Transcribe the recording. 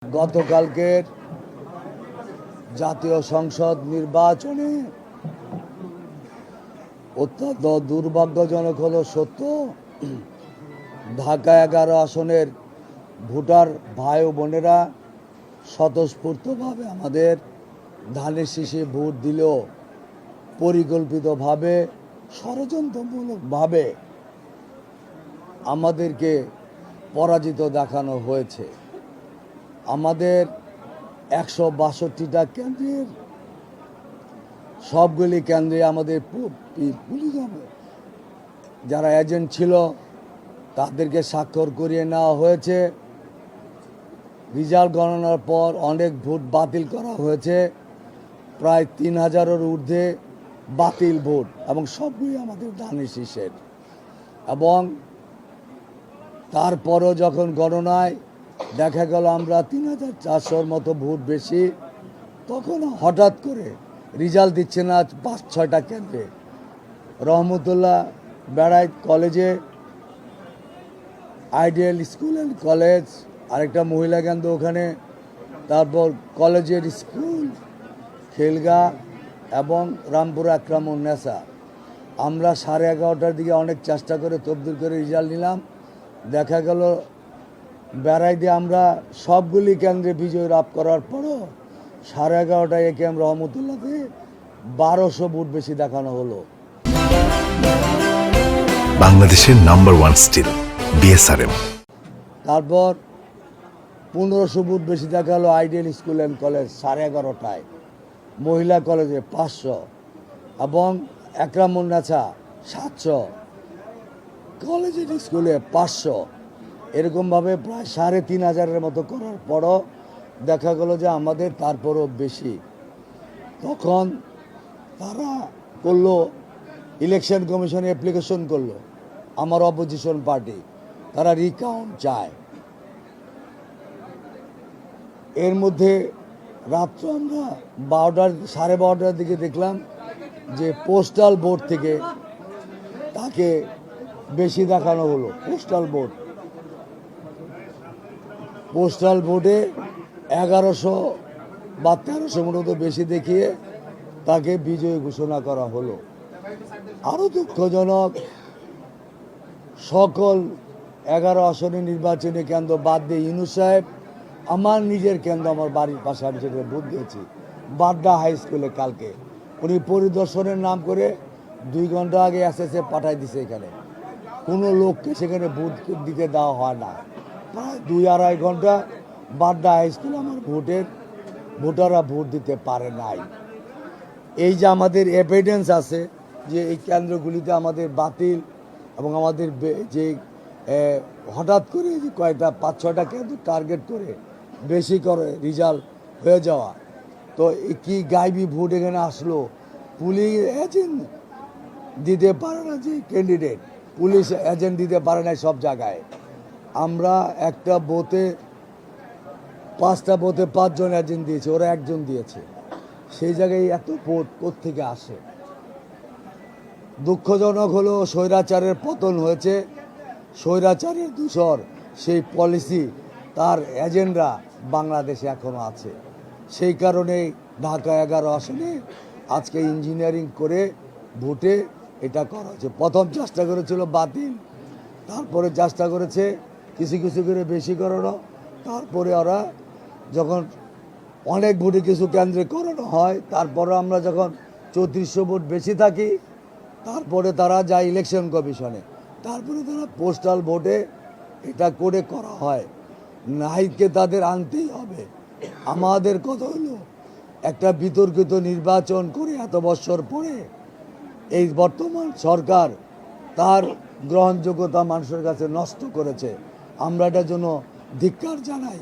গতকালকের জাতীয় সংসদ নির্বাচনে অত্যন্ত দুর্ভাগ্যজনক হলো সত্য, ঢাকা 11 আসনের ভোটার ভাই ও বোনেরা স্বতঃস্ফূর্তভাবে আমাদের ধানের শীষে ভোট দিলেও পরিকল্পিতভাবে ষড়যন্ত্রমূলকভাবে আমাদেরকে পরাজিত দেখানো হয়েছে। আমাদের 162টা কেন্দ্রের সবগুলি কেন্দ্রে আমাদের পুলিশ যারা এজেন্ট ছিল তাদেরকে স্বাক্ষর করিয়ে নেওয়া হয়েছে। রেজাল্ট গণনার পর অনেক ভোট বাতিল করা হয়েছে, প্রায় 3000-এর ঊর্ধ্বে বাতিল ভোট, এবং সবগুলি আমাদের ধানের শীষের। এবং তারপরও যখন গণনায় দেখা গেল আমরা 3400-র মতো ভোট বেশি, তখন হঠাৎ করে রেজাল্ট দিচ্ছে না 5-6টা কেন্দ্রে। রহমতুল্লাহ বেড়াইত কলেজে, আইডিয়াল স্কুল অ্যান্ড কলেজ, আরেকটা মহিলা কেন্দ্র ওখানে, তারপর কলেজের স্কুল খেলগা এবং রামপুর আকরামুন্নেসা। আমরা 11:30টার দিকে অনেক চেষ্টা করে তবদিল করে রেজাল্ট নিলাম। দেখা গেল বেড়াইতে আমরা সবগুলি কেন্দ্রে বিজয় লাভ করার পরও 11:30টায় একেএম রহমতুল্লাহতে 1200 ভোট বেশি দেখানো হলো। বাংলাদেশের নাম্বার 1 স্টিল বিএসআরএম। তারপর 1500 ভোট বেশি দেখা হলো আইডিয়াল স্কুল অ্যান্ড কলেজ 11:30টায়, মহিলা কলেজে 500 এবং একরামুন্নেসা 700, কলেজের স্কুলে 500। এরকমভাবে প্রায় 3500-এর মতো করার পরও দেখা গেল যে আমাদের তারপরও বেশি। তখন তারা করলো, ইলেকশন কমিশনে অ্যাপ্লিকেশন করলো, আমার অপোজিশন পার্টি, তারা রিকাউন্ট চায়। এর মধ্যে রাত্র আমরা 12টার দিকে দেখলাম যে পোস্টাল ভোট থেকে তাকে বেশি দেখানো হলো। পোস্টাল ভোটে 1100 বা 1300 মতো বেশি দেখিয়ে তাকে বিজয়ী ঘোষণা করা হলো। আরও দুঃখজনক, সকল 11 আসনের নির্বাচনী কেন্দ্র বাদ দিয়ে ইউনূস সাহেব আমার নিজের কেন্দ্র, আমার বাড়ির পাশে, আমি সেখানে ভোট দিয়েছি, বাড্ডা হাই স্কুলে। কালকে উনি পরিদর্শনের নাম করে 2 ঘন্টা আগে এসএসএ পাঠাই দিছে। এখানে কোনো লোককে সেখানে ভোট দিতে দেওয়া হয় না। প্রায় 2-2.5 ঘন্টা বাড্ডা হাই স্কুলে আমার ভোটাররা ভোট দিতে পারে নাই। এই যে আমাদের এভিডেন্স আছে যে এই কেন্দ্রগুলিতে আমাদের বাতিল এবং আমাদের যে হঠাৎ করে যে কয়টা 5-6টা কেন্দ্র টার্গেট করে বেশি করে রেজাল্ট হয়ে যাওয়া, তো কি গাইবি ভোট এখানে আসলো। পুলিশ এজেন্ট দিতে পারে না, যে ক্যান্ডিডেট পুলিশ এজেন্ট দিতে পারে না সব জায়গায়। আমরা একটা বুথে 5টা বুথে 5 জন এজেন্ট দিয়েছে, ওরা 1 জন দিয়েছে। সেই জায়গায় এত ভোট কোত্থেকে আসে? দুঃখজনক হলো স্বৈরাচারের পতন হয়েছে, স্বৈরাচারের দূষর সেই পলিসি, তার এজেন্টরা বাংলাদেশে এখনো আছে। সেই কারণেই ঢাকা 11 আসনে আজকে ইঞ্জিনিয়ারিং করে ভোটে এটা করা হচ্ছে। প্রথম চেষ্টা করেছিল বাতিল, তারপরে চেষ্টা করেছে কিছু কিছু করে বেশি করানো, তারপরে ওরা যখন অনেক ভোটে কিছু কেন্দ্রে করানো হয়, তারপরে আমরা যখন 3400 ভোট বেশি থাকি, তারপরে তারা যায় ইলেকশন কমিশনে, তারপরে তারা পোস্টাল ভোটে এটা করে করা হয়। নাহিদকে তাদের আনতেই হবে। আমাদের কথা হলো একটা বিতর্কিত নির্বাচন করে এত বছর পরে এই বর্তমান সরকার তার গ্রহণযোগ্যতা মানুষের কাছে নষ্ট করেছে। আমরা এটার জন্য ধিক্কার জানাই।